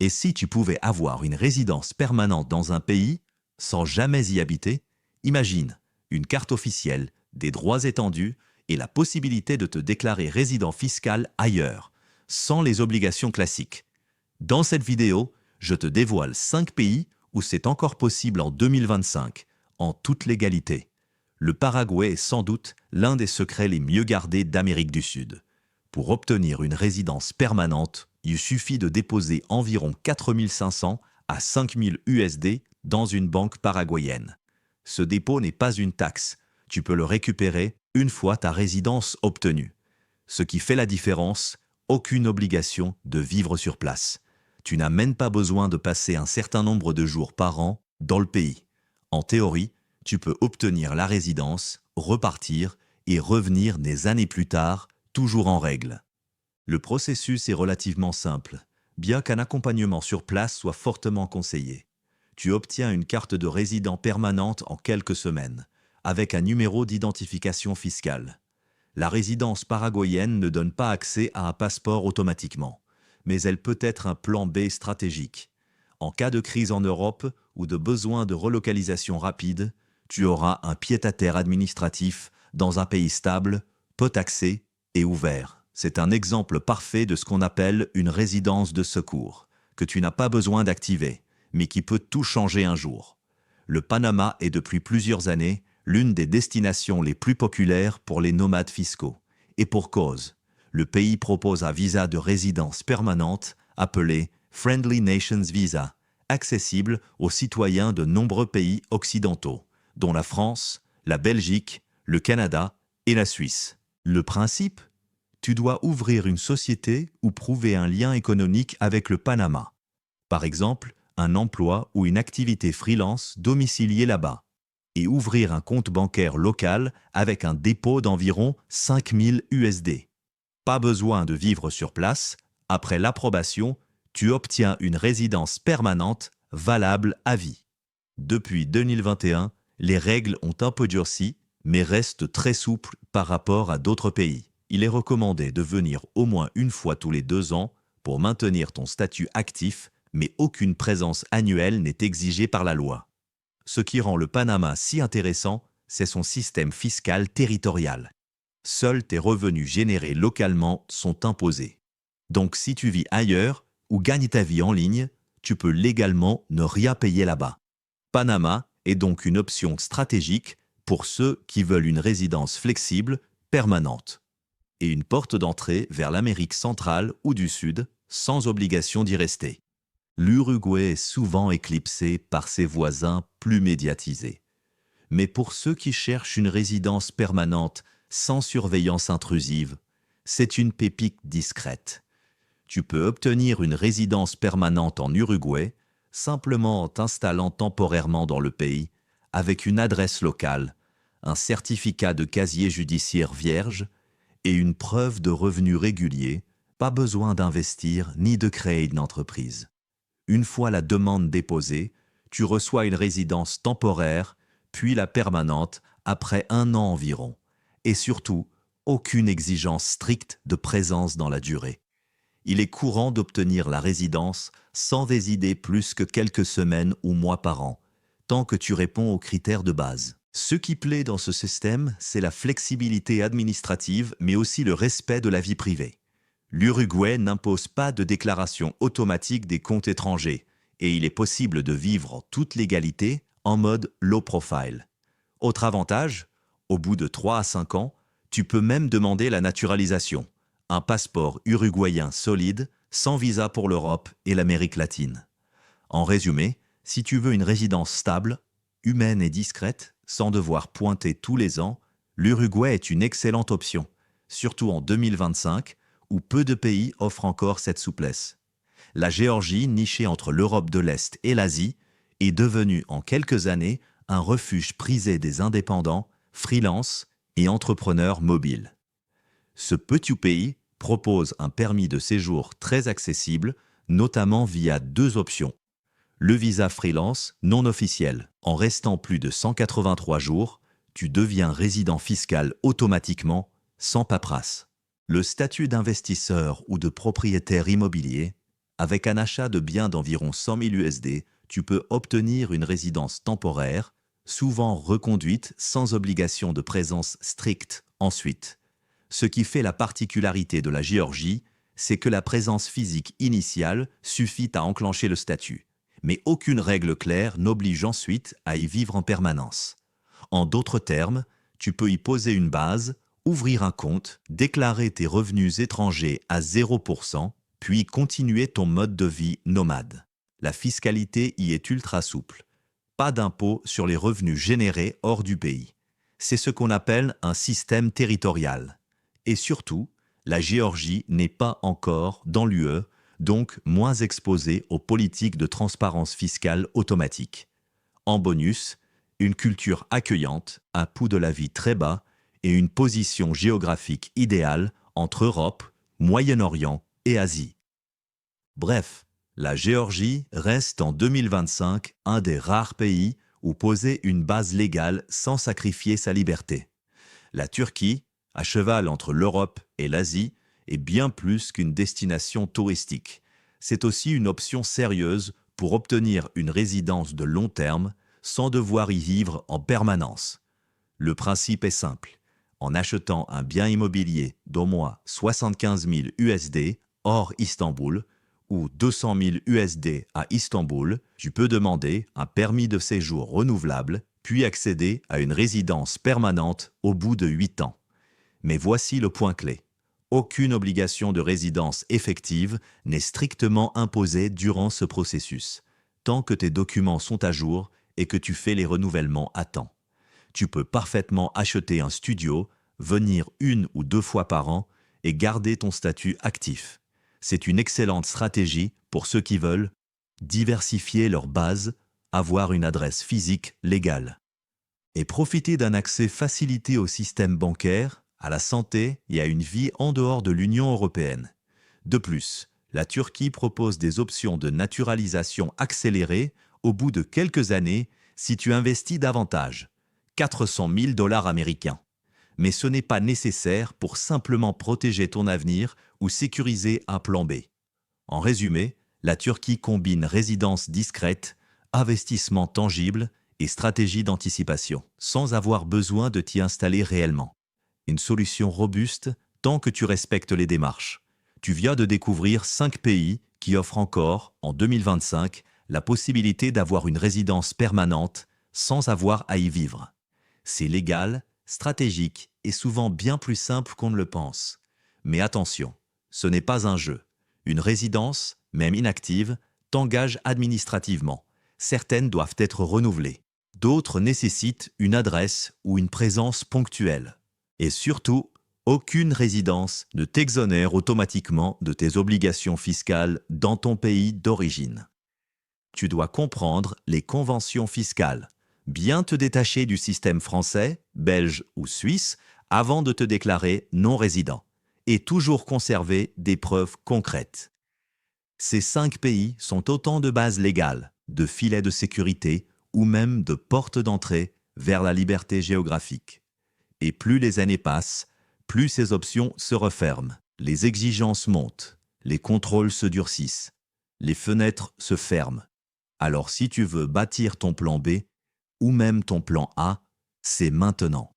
Et si tu pouvais avoir une résidence permanente dans un pays sans jamais y habiter, imagine une carte officielle, des droits étendus et la possibilité de te déclarer résident fiscal ailleurs, sans les obligations classiques. Dans cette vidéo, je te dévoile 5 pays où c'est encore possible en 2025, en toute légalité. Le Paraguay est sans doute l'un des secrets les mieux gardés d'Amérique du Sud. Pour obtenir une résidence permanente, il suffit de déposer environ 4 500 à 5 000 USD dans une banque paraguayenne. Ce dépôt n'est pas une taxe, tu peux le récupérer une fois ta résidence obtenue. Ce qui fait la différence, aucune obligation de vivre sur place. Tu n'as même pas besoin de passer un certain nombre de jours par an dans le pays. En théorie, tu peux obtenir la résidence, repartir et revenir des années plus tard, toujours en règle. Le processus est relativement simple, bien qu'un accompagnement sur place soit fortement conseillé. Tu obtiens une carte de résident permanente en quelques semaines, avec un numéro d'identification fiscale. La résidence paraguayenne ne donne pas accès à un passeport automatiquement, mais elle peut être un plan B stratégique. En cas de crise en Europe ou de besoin de relocalisation rapide, tu auras un pied-à-terre administratif dans un pays stable, peu taxé et ouvert. C'est un exemple parfait de ce qu'on appelle une résidence de secours, que tu n'as pas besoin d'activer, mais qui peut tout changer un jour. Le Panama est depuis plusieurs années l'une des destinations les plus populaires pour les nomades fiscaux. Et pour cause, le pays propose un visa de résidence permanente appelé Friendly Nations Visa, accessible aux citoyens de nombreux pays occidentaux, dont la France, la Belgique, le Canada et la Suisse. Le principe ? Tu dois ouvrir une société ou prouver un lien économique avec le Panama. Par exemple, un emploi ou une activité freelance domiciliée là-bas. Et ouvrir un compte bancaire local avec un dépôt d'environ 5 000 USD. Pas besoin de vivre sur place. Après l'approbation, tu obtiens une résidence permanente valable à vie. Depuis 2021, les règles ont un peu durci, mais restent très souples par rapport à d'autres pays. Il est recommandé de venir au moins une fois tous les 2 ans pour maintenir ton statut actif, mais aucune présence annuelle n'est exigée par la loi. Ce qui rend le Panama si intéressant, c'est son système fiscal territorial. Seuls tes revenus générés localement sont imposés. Donc si tu vis ailleurs ou gagnes ta vie en ligne, tu peux légalement ne rien payer là-bas. Panama est donc une option stratégique pour ceux qui veulent une résidence flexible, permanente, et une porte d'entrée vers l'Amérique centrale ou du Sud, sans obligation d'y rester. L'Uruguay est souvent éclipsé par ses voisins plus médiatisés. Mais pour ceux qui cherchent une résidence permanente sans surveillance intrusive, c'est une pépite discrète. Tu peux obtenir une résidence permanente en Uruguay simplement en t'installant temporairement dans le pays avec une adresse locale, un certificat de casier judiciaire vierge et une preuve de revenus réguliers, pas besoin d'investir ni de créer une entreprise. Une fois la demande déposée, tu reçois une résidence temporaire, puis la permanente après 1 an environ. Et surtout, aucune exigence stricte de présence dans la durée. Il est courant d'obtenir la résidence sans résider plus que quelques semaines ou mois par an, tant que tu réponds aux critères de base. Ce qui plaît dans ce système, c'est la flexibilité administrative, mais aussi le respect de la vie privée. L'Uruguay n'impose pas de déclaration automatique des comptes étrangers et il est possible de vivre en toute légalité en mode low profile. Autre avantage, au bout de 3 à 5 ans, tu peux même demander la naturalisation, un passeport uruguayen solide, sans visa pour l'Europe et l'Amérique latine. En résumé, si tu veux une résidence stable, humaine et discrète, sans devoir pointer tous les ans, l'Uruguay est une excellente option, surtout en 2025, où peu de pays offrent encore cette souplesse. La Géorgie, nichée entre l'Europe de l'Est et l'Asie, est devenue en quelques années un refuge prisé des indépendants, freelance et entrepreneurs mobiles. Ce petit pays propose un permis de séjour très accessible, notamment via 2 options. Le visa freelance non officiel. En restant plus de 183 jours, tu deviens résident fiscal automatiquement, sans paperasse. Le statut d'investisseur ou de propriétaire immobilier, Avec un achat de biens d'environ 100 000 USD, tu peux obtenir une résidence temporaire, souvent reconduite sans obligation de présence stricte ensuite. Ce qui fait la particularité de la Géorgie, c'est que la présence physique initiale suffit à enclencher le statut, mais aucune règle claire n'oblige ensuite à y vivre en permanence. En d'autres termes, tu peux y poser une base, ouvrir un compte, déclarer tes revenus étrangers à 0%, puis continuer ton mode de vie nomade. La fiscalité y est ultra souple. Pas d'impôt sur les revenus générés hors du pays. C'est ce qu'on appelle un système territorial. Et surtout, la Géorgie n'est pas encore dans l'UE, donc moins exposée aux politiques de transparence fiscale automatique. En bonus, une culture accueillante, un coût de la vie très bas et une position géographique idéale entre Europe, Moyen-Orient et Asie. Bref, la Géorgie reste en 2025 un des rares pays où poser une base légale sans sacrifier sa liberté. La Turquie, à cheval entre l'Europe et l'Asie, est bien plus qu'une destination touristique. C'est aussi une option sérieuse pour obtenir une résidence de long terme sans devoir y vivre en permanence. Le principe est simple. En achetant un bien immobilier d'au moins 75 000 USD hors Istanbul, ou 200 000 USD à Istanbul, tu peux demander un permis de séjour renouvelable, puis accéder à une résidence permanente au bout de 8 ans. Mais voici le point clé. Aucune obligation de résidence effective n'est strictement imposée durant ce processus, tant que tes documents sont à jour et que tu fais les renouvellements à temps. Tu peux parfaitement acheter un studio, venir 1 ou 2 fois par an et garder ton statut actif. C'est une excellente stratégie pour ceux qui veulent diversifier leur base, avoir une adresse physique légale et profiter d'un accès facilité au système bancaire, à la santé et à une vie en dehors de l'Union européenne. De plus, la Turquie propose des options de naturalisation accélérée au bout de quelques années si tu investis davantage, 400 000 $ américains. Mais ce n'est pas nécessaire pour simplement protéger ton avenir ou sécuriser un plan B. En résumé, la Turquie combine résidence discrète, investissement tangible et stratégie d'anticipation, sans avoir besoin de t'y installer réellement. Une solution robuste tant que tu respectes les démarches. Tu viens de découvrir 5 pays qui offrent encore, en 2025, la possibilité d'avoir une résidence permanente sans avoir à y vivre. C'est légal, stratégique et souvent bien plus simple qu'on ne le pense. Mais attention, ce n'est pas un jeu. Une résidence, même inactive, t'engage administrativement. Certaines doivent être renouvelées. D'autres nécessitent une adresse ou une présence ponctuelle. Et surtout, aucune résidence ne t'exonère automatiquement de tes obligations fiscales dans ton pays d'origine. Tu dois comprendre les conventions fiscales, bien te détacher du système français, belge ou suisse avant de te déclarer non résident, et toujours conserver des preuves concrètes. Ces 5 pays sont autant de bases légales, de filets de sécurité ou même de portes d'entrée vers la liberté géographique. Et plus les années passent, plus ces options se referment. Les exigences montent, les contrôles se durcissent, les fenêtres se ferment. Alors si tu veux bâtir ton plan B, ou même ton plan A, c'est maintenant.